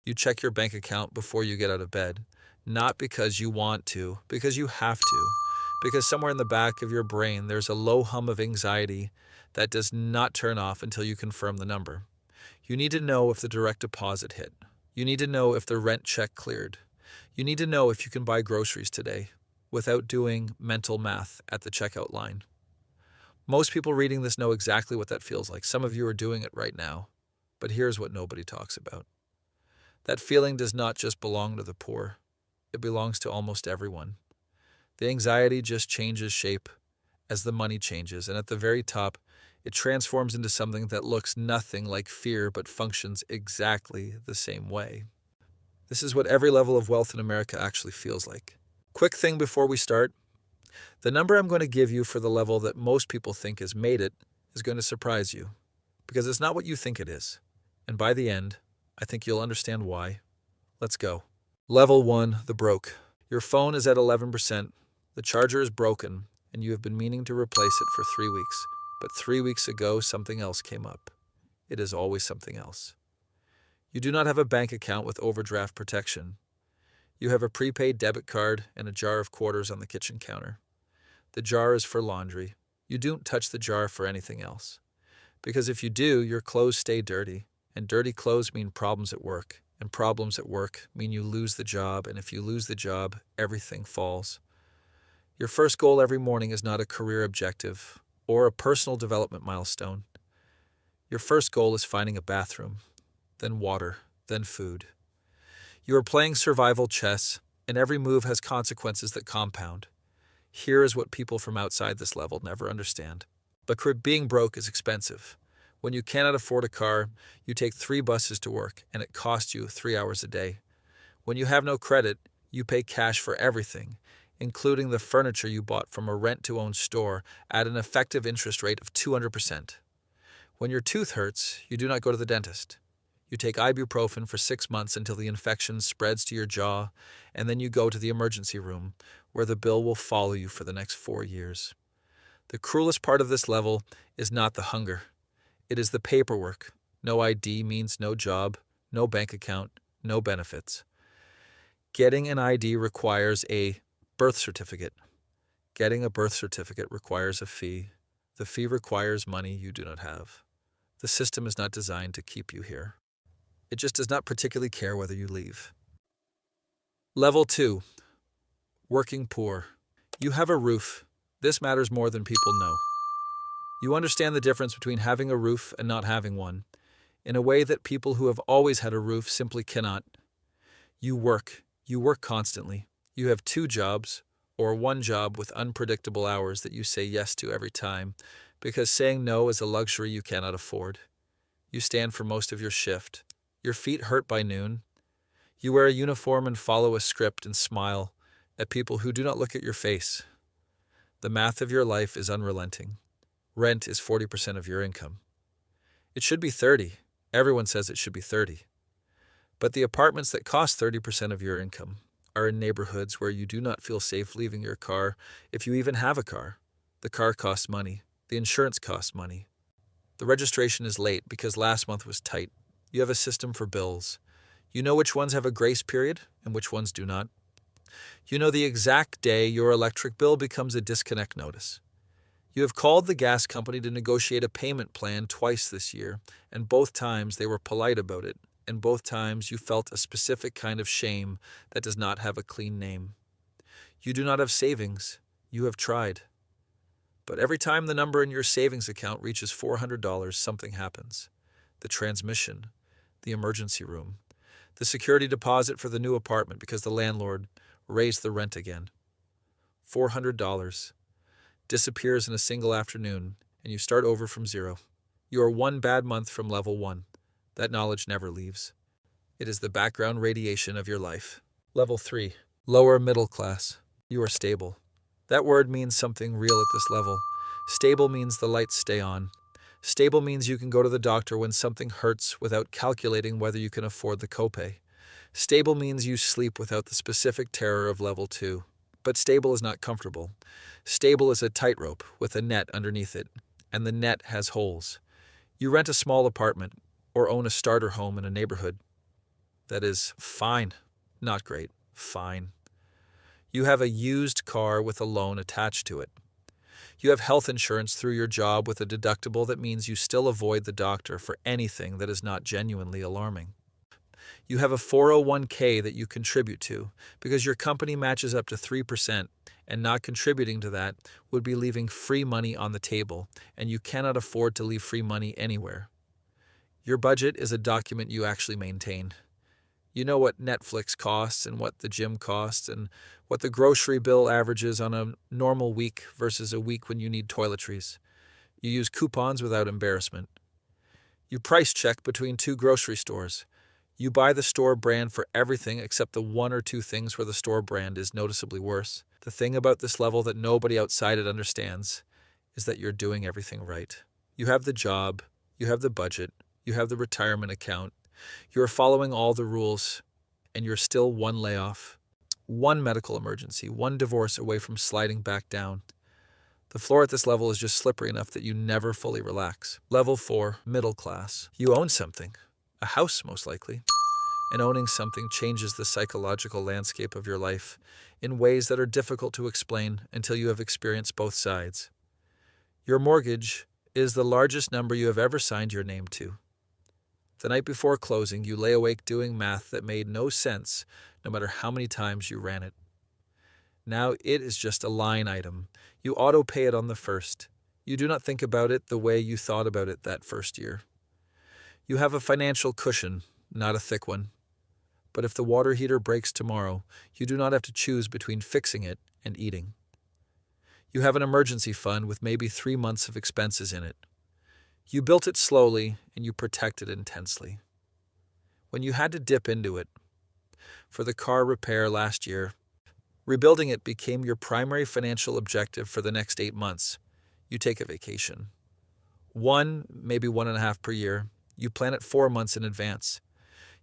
You check your bank account before you get out of bed, not because you want to, because you have to. Because somewhere in the back of your brain, there's a low hum of anxiety that does not turn off until you confirm the number. You need to know if the direct deposit hit. You need to know if the rent check cleared. You need to know if you can buy groceries today without doing mental math at the checkout line. Most people reading this know exactly what that feels like. Some of you are doing it right now. But here's what nobody talks about. That feeling does not just belong to the poor. It belongs to almost everyone. The anxiety just changes shape as the money changes, and at the very top, it transforms into something that looks nothing like fear but functions exactly the same way. This is what every level of wealth in America actually feels like. Quick thing before we start, the number I'm going to give you for the level that most people think has made it is going to surprise you, because it's not what you think it is. And by the end, I think you'll understand why. Let's go. Level 1, the broke. Your phone is at 11%, the charger is broken, and you have been meaning to replace it for 3 weeks. But 3 weeks ago, something else came up. It is always something else. You do not have a bank account with overdraft protection. You have a prepaid debit card and a jar of quarters on the kitchen counter. The jar is for laundry. You don't touch the jar for anything else. Because if you do, your clothes stay dirty, and dirty clothes mean problems at work, and problems at work mean you lose the job, and if you lose the job, everything falls. Your first goal every morning is not a career objective or a personal development milestone. Your first goal is finding a bathroom, then water, then food. You are playing survival chess, and every move has consequences that compound. Here is what people from outside this level never understand. But being broke is expensive. When you cannot afford a car, you take 3 buses to work, and it costs you 3 hours a day. When you have no credit, you pay cash for everything, including the furniture you bought from a rent-to-own store at an effective interest rate of 200%. When your tooth hurts, you do not go to the dentist. You take ibuprofen for 6 months until the infection spreads to your jaw, and then you go to the emergency room, where the bill will follow you for the next 4 years. The cruelest part of this level is not the hunger. It is the paperwork. No ID means no job, no bank account, no benefits. Getting an ID requires a birth certificate. Getting a birth certificate requires a fee. The fee requires money you do not have. The system is not designed to keep you here. It just does not particularly care whether you leave. Level 2. Working poor. You have a roof. This matters more than people know. You understand the difference between having a roof and not having one, in a way that people who have always had a roof simply cannot. You work constantly. You have 2 jobs, or 1 job with unpredictable hours that you say yes to every time, because saying no is a luxury you cannot afford. You stand for most of your shift. Your feet hurt by noon. You wear a uniform and follow a script and smile at people who do not look at your face. The math of your life is unrelenting. Rent is 40% of your income. It should be 30. Everyone says it should be 30. But the apartments that cost 30% of your income are in neighborhoods where you do not feel safe leaving your car if you even have a car. The car costs money. The insurance costs money. The registration is late because last month was tight. You have a system for bills. You know which ones have a grace period and which ones do not. You know the exact day your electric bill becomes a disconnect notice. You have called the gas company to negotiate a payment plan twice this year, and both times they were polite about it, and both times you felt a specific kind of shame that does not have a clean name. You do not have savings. You have tried. But every time the number in your savings account reaches $400, something happens. The transmission, the emergency room, the security deposit for the new apartment because the landlord raised the rent again. $400 disappears in a single afternoon, and you start over from zero. You are 1 bad month from level 1. That knowledge never leaves. It is the background radiation of your life. Level 3. Lower middle class. You are stable. That word means something real at this level. Stable means the lights stay on. Stable means you can go to the doctor when something hurts without calculating whether you can afford the copay. Stable means you sleep without the specific terror of level 2. But stable is not comfortable. Stable is a tightrope with a net underneath it, and the net has holes. You rent a small apartment or own a starter home in a neighborhood. That is fine, not great, fine. You have a used car with a loan attached to it. You have health insurance through your job with a deductible that means you still avoid the doctor for anything that is not genuinely alarming. You have a 401k that you contribute to because your company matches up to 3%, and not contributing to that would be leaving free money on the table, and you cannot afford to leave free money anywhere. Your budget is a document you actually maintain. You know what Netflix costs and what the gym costs and what the grocery bill averages on a normal week versus a week when you need toiletries. You use coupons without embarrassment. You price check between two grocery stores. You buy the store brand for everything except the one or two things where the store brand is noticeably worse. The thing about this level that nobody outside it understands is that you're doing everything right. You have the job, you have the budget, you have the retirement account, you are following all the rules, and you're still one layoff, one medical emergency, one divorce away from sliding back down. The floor at this level is just slippery enough that you never fully relax. Level 4, middle class. You own something. A house, most likely. And owning something changes the psychological landscape of your life in ways that are difficult to explain until you have experienced both sides. Your mortgage is the largest number you have ever signed your name to. The night before closing, you lay awake doing math that made no sense, no matter how many times you ran it. Now it is just a line item. You auto-pay it on the first. You do not think about it the way you thought about it that first year. You have a financial cushion, not a thick one. But if the water heater breaks tomorrow, you do not have to choose between fixing it and eating. You have an emergency fund with maybe 3 months of expenses in it. You built it slowly and you protect it intensely. When you had to dip into it for the car repair last year, rebuilding it became your primary financial objective for the next 8 months. You take a vacation. 1, maybe 1.5 per year. You plan it 4 months in advance.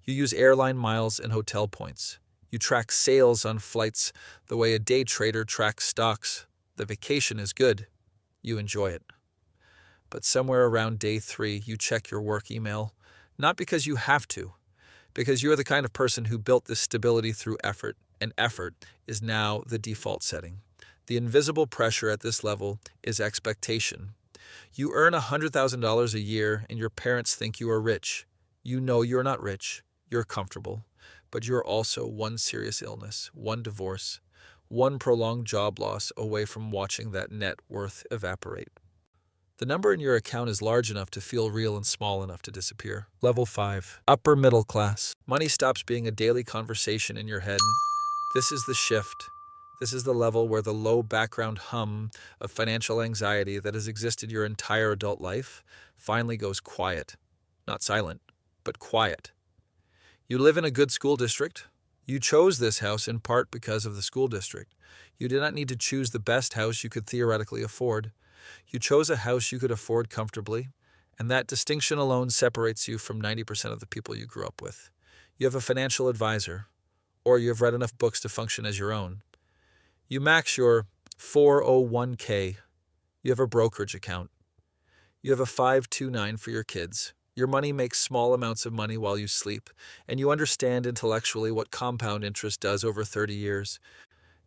You use airline miles and hotel points. You track sales on flights the way a day trader tracks stocks. The vacation is good. You enjoy it. But somewhere around day 3, you check your work email, not because you have to, because you are the kind of person who built this stability through effort, and effort is now the default setting. The invisible pressure at this level is expectation. You earn $100,000 a year and your parents think you are rich. You know you're not rich, you're comfortable, but you're also one serious illness, one divorce, one prolonged job loss away from watching that net worth evaporate. The number in your account is large enough to feel real and small enough to disappear. Level 5. Upper middle class. Money stops being a daily conversation in your head. This is the shift. This is the level where the low background hum of financial anxiety that has existed your entire adult life finally goes quiet. Not silent, but quiet. You live in a good school district. You chose this house in part because of the school district. You did not need to choose the best house you could theoretically afford. You chose a house you could afford comfortably, and that distinction alone separates you from 90% of the people you grew up with. You have a financial advisor, or you have read enough books to function as your own. You max your 401k. You have a brokerage account. You have a 529 for your kids. Your money makes small amounts of money while you sleep, and you understand intellectually what compound interest does over 30 years.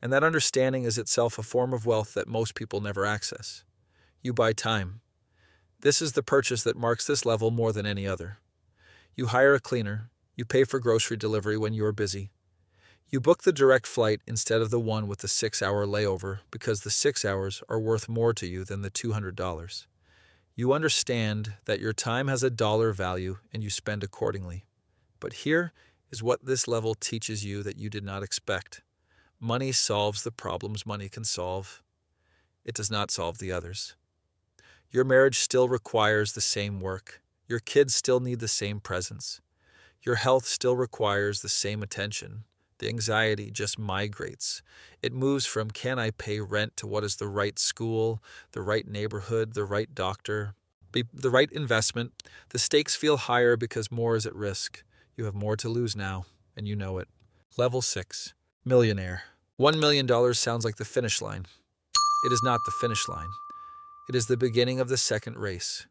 And that understanding is itself a form of wealth that most people never access. You buy time. This is the purchase that marks this level more than any other. You hire a cleaner. You pay for grocery delivery when you are busy. You book the direct flight instead of the one with the 6-hour layover because the 6 hours are worth more to you than the $200. You understand that your time has a dollar value and you spend accordingly. But here is what this level teaches you that you did not expect. Money solves the problems money can solve. It does not solve the others. Your marriage still requires the same work. Your kids still need the same presence. Your health still requires the same attention. The anxiety just migrates. It moves from can I pay rent to what is the right school, the right neighborhood, the right doctor, the right investment. The stakes feel higher because more is at risk. You have more to lose now, and you know it. Level 6. Millionaire. $1 million sounds like the finish line. It is not the finish line. It is the beginning of the second race.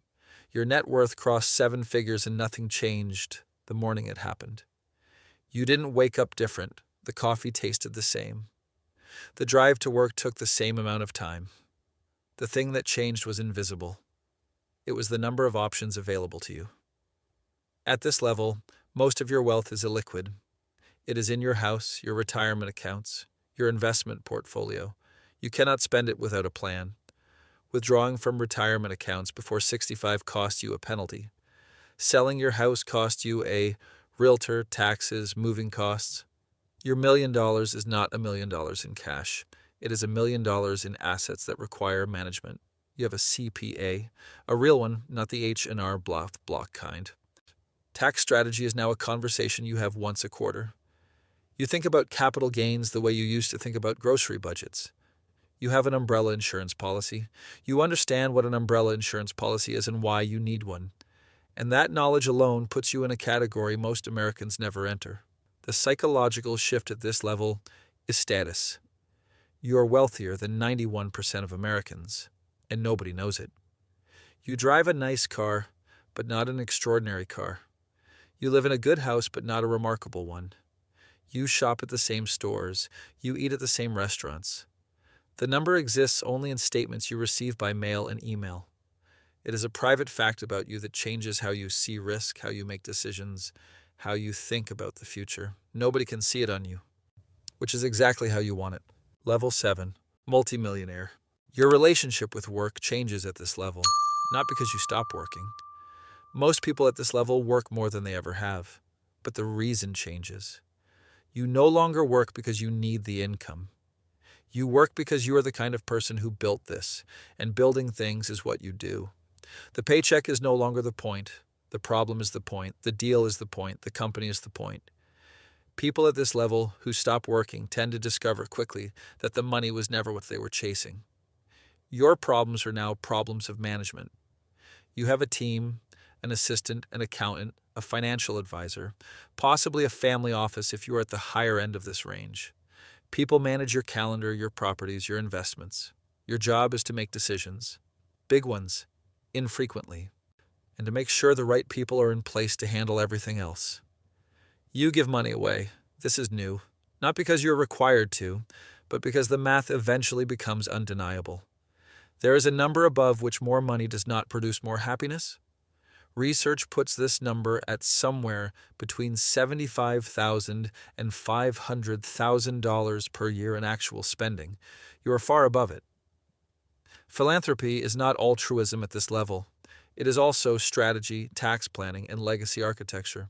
Your net worth crossed 7 figures and nothing changed the morning it happened. You didn't wake up different. The coffee tasted the same. The drive to work took the same amount of time. The thing that changed was invisible. It was the number of options available to you. At this level, most of your wealth is illiquid. It is in your house, your retirement accounts, your investment portfolio. You cannot spend it without a plan. Withdrawing from retirement accounts before 65 costs you a penalty. Selling your house costs you a realtor, taxes, moving costs. Your $1,000,000 is not $1,000,000 in cash. It is $1,000,000 in assets that require management. You have a CPA, a real one, not the H&R block kind. Tax strategy is now a conversation you have once a quarter. You think about capital gains the way you used to think about grocery budgets. You have an umbrella insurance policy. You understand what an umbrella insurance policy is and why you need one. And that knowledge alone puts you in a category most Americans never enter. The psychological shift at this level is status. You are wealthier than 91% of Americans, and nobody knows it. You drive a nice car, but not an extraordinary car. You live in a good house, but not a remarkable one. You shop at the same stores. You eat at the same restaurants. The number exists only in statements you receive by mail and email. It is a private fact about you that changes how you see risk, how you make decisions, how you think about the future. Nobody can see it on you, which is exactly how you want it. Level 7, multimillionaire. Your relationship with work changes at this level, not because you stop working. Most people at this level work more than they ever have, but the reason changes. You no longer work because you need the income. You work because you are the kind of person who built this, and building things is what you do. The paycheck is no longer the point. The problem is the point. The deal is the point. The company is the point. People at this level who stop working tend to discover quickly that the money was never what they were chasing. Your problems are now problems of management. You have a team, an assistant, an accountant, a financial advisor, possibly a family office if you are at the higher end of this range. People manage your calendar, your properties, your investments. Your job is to make decisions, big ones, infrequently, and to make sure the right people are in place to handle everything else. You give money away. This is new, not because you're required to, but because the math eventually becomes undeniable. There is a number above which more money does not produce more happiness. Research puts this number at somewhere between $75,000 and $500,000 per year in actual spending. You are far above it. Philanthropy is not altruism at this level. It is also strategy, tax planning, and legacy architecture.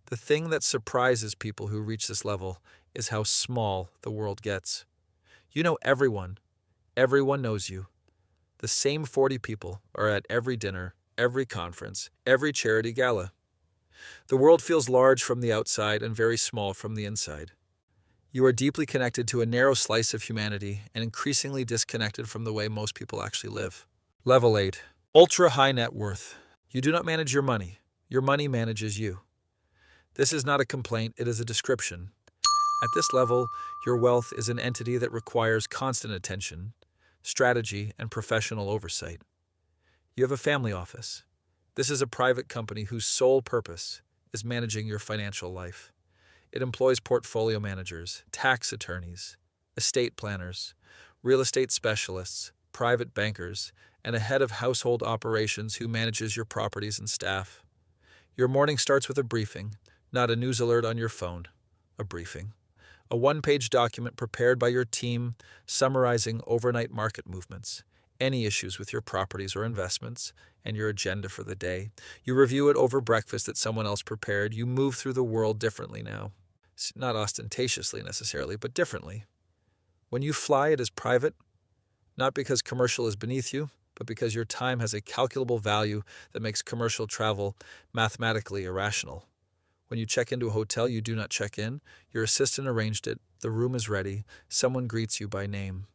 The thing that surprises people who reach this level is how small the world gets. You know everyone. Everyone knows you. The same 40 people are at every dinner, every conference, every charity gala. The world feels large from the outside and very small from the inside. You are deeply connected to a narrow slice of humanity and increasingly disconnected from the way most people actually live. Level 8. Ultra high net worth. You do not manage your money. Your money manages you. This is not a complaint, it is a description. At this level, your wealth is an entity that requires constant attention, strategy, and professional oversight. You have a family office. This is a private company whose sole purpose is managing your financial life. It employs portfolio managers, tax attorneys, estate planners, real estate specialists, private bankers, and a head of household operations who manages your properties and staff. Your morning starts with a briefing, not a news alert on your phone. A briefing. A one-page document prepared by your team summarizing overnight market movements, any issues with your properties or investments, and your agenda for the day. You review it over breakfast that someone else prepared. You move through the world differently now. Not ostentatiously necessarily, but differently. When you fly, it is private, not because commercial is beneath you, but because your time has a calculable value that makes commercial travel mathematically irrational. When you check into a hotel, you do not check in. Your assistant arranged it. The room is ready. Someone greets you by name.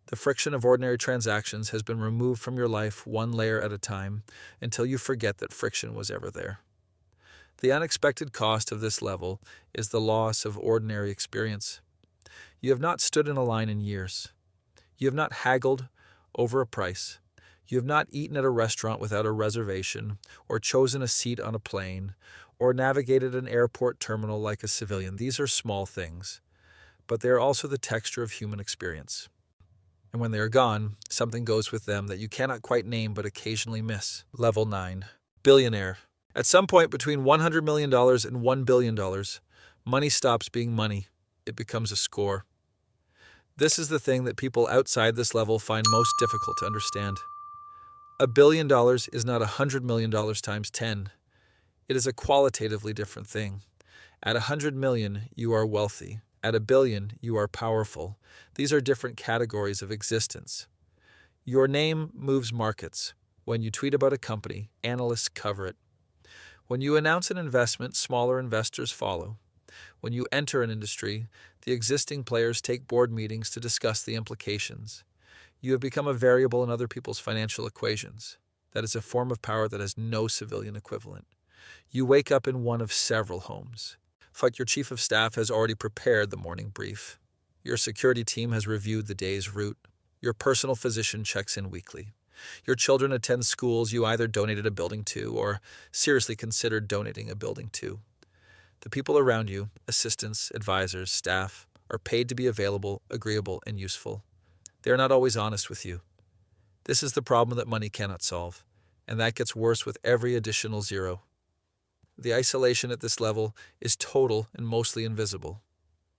The friction of ordinary transactions has been removed from your life one layer at a time until you forget that friction was ever there. The unexpected cost of this level is the loss of ordinary experience. You have not stood in a line in years. You have not haggled over a price. You have not eaten at a restaurant without a reservation, or chosen a seat on a plane, or navigated an airport terminal like a civilian. These are small things, but they are also the texture of human experience. And when they are gone, something goes with them that you cannot quite name but occasionally miss. Level 9. Billionaire. At some point between $100 million and $1 billion, money stops being money. It becomes a score. This is the thing that people outside this level find most difficult to understand. $1 billion is not $100 million times 10. It is a qualitatively different thing. At 100 million, you are wealthy. At a billion, you are powerful. These are different categories of existence. Your name moves markets. When you tweet about a company, analysts cover it. When you announce an investment, smaller investors follow. When you enter an industry, the existing players take board meetings to discuss the implications. You have become a variable in other people's financial equations. That is a form of power that has no civilian equivalent. You wake up in one of several homes. But your chief of staff has already prepared the morning brief. Your security team has reviewed the day's route. Your personal physician checks in weekly. Your children attend schools you either donated a building to or seriously considered donating a building to. The people around you, assistants, advisors, staff, are paid to be available, agreeable, and useful. They are not always honest with you. This is the problem that money cannot solve, and that gets worse with every additional zero. The isolation at this level is total and mostly invisible.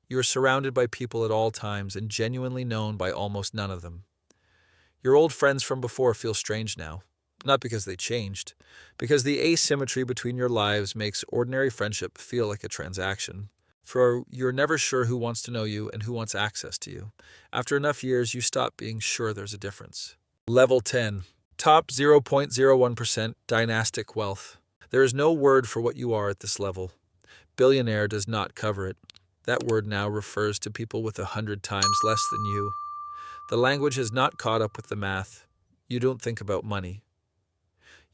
You are surrounded by people at all times and genuinely known by almost none of them. Your old friends from before feel strange now, not because they changed, because the asymmetry between your lives makes ordinary friendship feel like a transaction. For you're never sure who wants to know you and who wants access to you. After enough years, you stop being sure there's a difference. Level 10. Top 0.01% dynastic wealth. There is no word for what you are at this level. Billionaire does not cover it. That word now refers to people with 100 times less than you. The language has not caught up with the math. You don't think about money.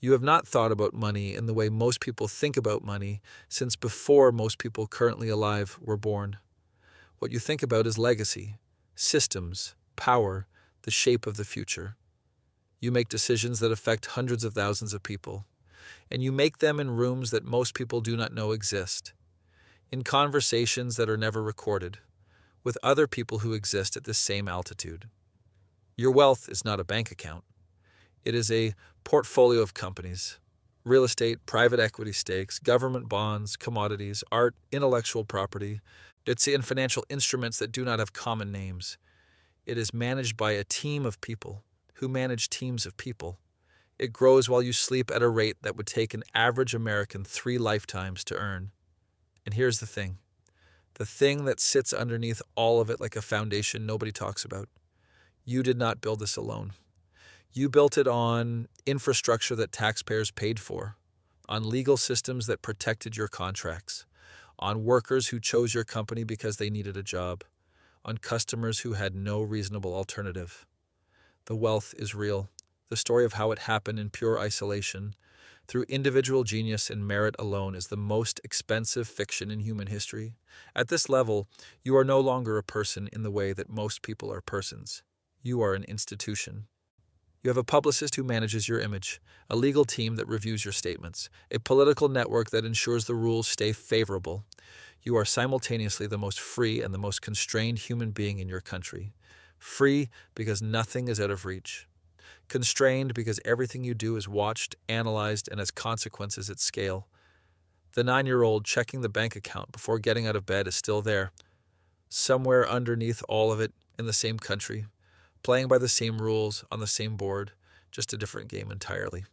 You have not thought about money in the way most people think about money since before most people currently alive were born. What you think about is legacy, systems, power, the shape of the future. You make decisions that affect hundreds of thousands of people, and you make them in rooms that most people do not know exist, in conversations that are never recorded, with other people who exist at the same altitude. Your wealth is not a bank account. It is a portfolio of companies, real estate, private equity stakes, government bonds, commodities, art, intellectual property. It's in financial instruments that do not have common names. It is managed by a team of people who manage teams of people. It grows while you sleep at a rate that would take an average American 3 lifetimes to earn. And here's the thing that sits underneath all of it like a foundation nobody talks about. You did not build this alone. You built it on infrastructure that taxpayers paid for, on legal systems that protected your contracts, on workers who chose your company because they needed a job, on customers who had no reasonable alternative. The wealth is real. The story of how it happened in pure isolation, through individual genius and merit alone, is the most expensive fiction in human history. At this level, you are no longer a person in the way that most people are persons. You are an institution. You have a publicist who manages your image, a legal team that reviews your statements, a political network that ensures the rules stay favorable. You are simultaneously the most free and the most constrained human being in your country. Free because nothing is out of reach. Constrained because everything you do is watched, analyzed, and has consequences at scale. The 9-year-old checking the bank account before getting out of bed is still there, somewhere underneath all of it in the same country, playing by the same rules on the same board, just a different game entirely.